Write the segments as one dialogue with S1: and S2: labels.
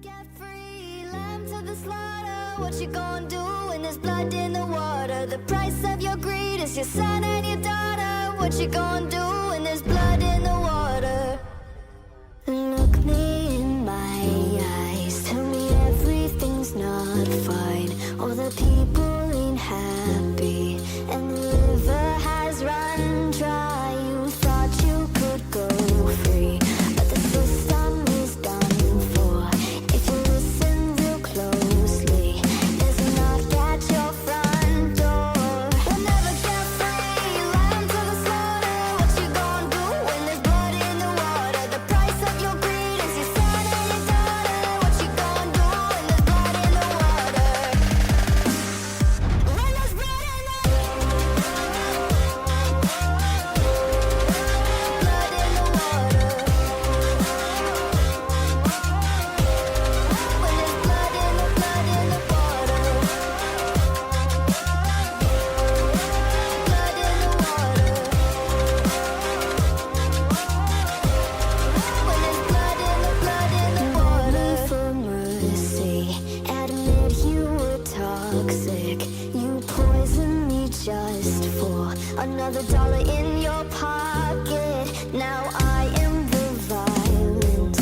S1: get free, lamb to the slaughter. What you gonna do when there's blood in the water? The price of your greed is your son and your daughter. What you gonna do when there's blood in the water? Look me in my eyes, tell me everything's not fine. All the people ain't happy, and the river has run dry. You thought you could go free, but the system is done for. If you listen real closely, there's a knock at your front door. We'll never get free, lamb to the slaughter. What you gonna do when there's blood in the water? The price of your greed is your son and your daughter. What you gonna do when there's blood in the water? When there's blood in the just for another dollar in your pocket. Now I am the violence,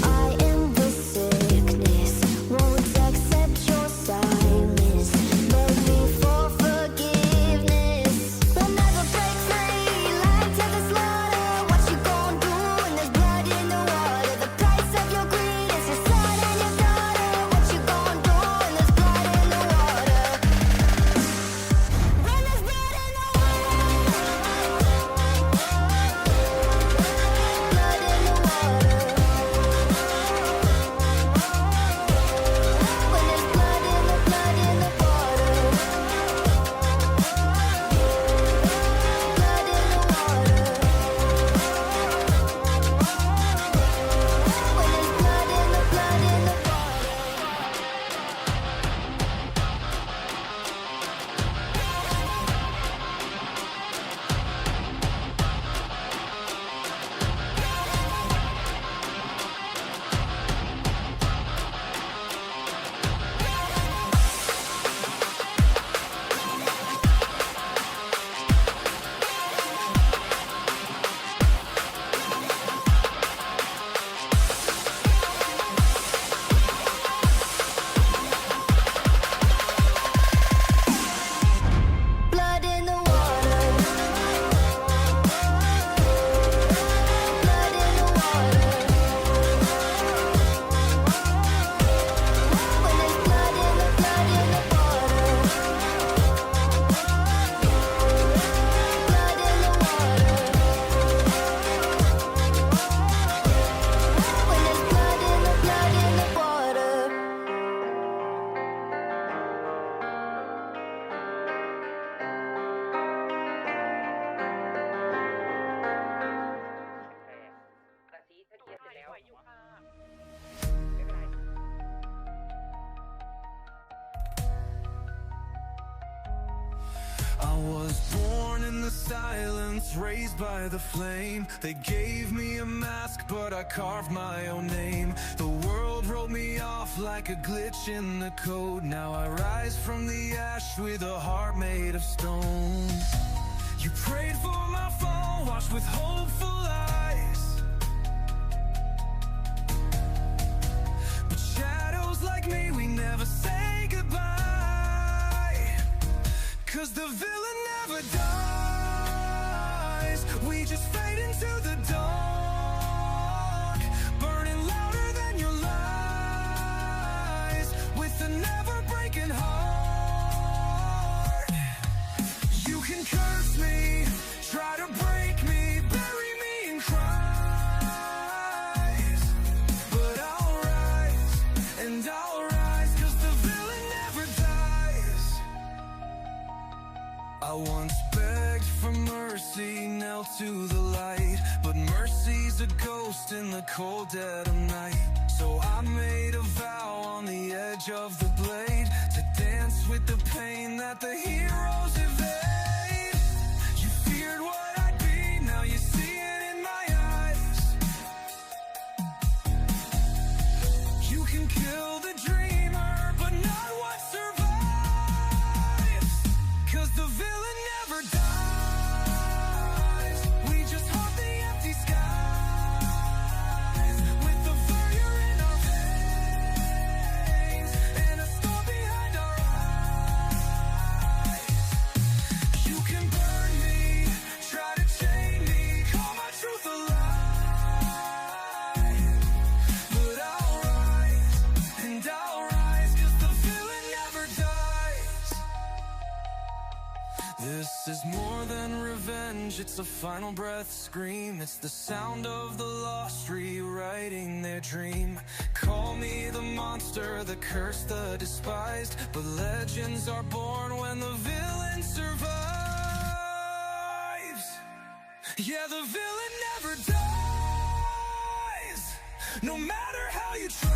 S1: I am the sickness. Won't accept your silence, beg me for forgiveness. We'll never break free, lamb to the slaughter. What you gonna do when there's blood in the water? The price of your greed is your son and your daughter. What you gonna do when there's blood in the water? When there's blood in the water, blood in the water. When there's blood in the water, blood in the water. When there's blood in the blood in the water, blood in the water. When there's blood in the water, blood in the water. When there's blood in the water.
S2: I was born in the silence, raised by the flame. They gave me a mask, but I carved my own name. The world wrote me off like a glitch in the code. Now I rise from the ash with a heart made of stone. You prayed for my fall, watched with hopeful eyes. But shadows like me, we never say goodbye. 'Cause the villain never dies. We just fade into the dark, burning louder than your lies, with a never-breaking heart. You can curse me, try to break me, bury me in cries, but I'll rise, and I'll rise, 'cause the villain never dies. I once begged for mercy, knelt to the light, but mercy's a ghost in the cold dead of night. So I made a vow on the edge of the blade, to dance with the pain that the heroes evade. You feared what I'd be, now you see it in my eyes. You can kill the dreamer, but not what survives. 'Cause the villain never dies. We just haunt the empty skies with the fire in our veins and a storm behind our eyes. You can burn me, try to chain me, call my truth a lie, but I'll rise and I'll rise, 'cause the villain never dies. This is more than revenge, it's a final breath scream. It's the sound of the lost rewriting their dream. Call me the monster, the cursed, the despised, but legends are born when the villain survives. Yeah, the villain never dies, no matter how you try.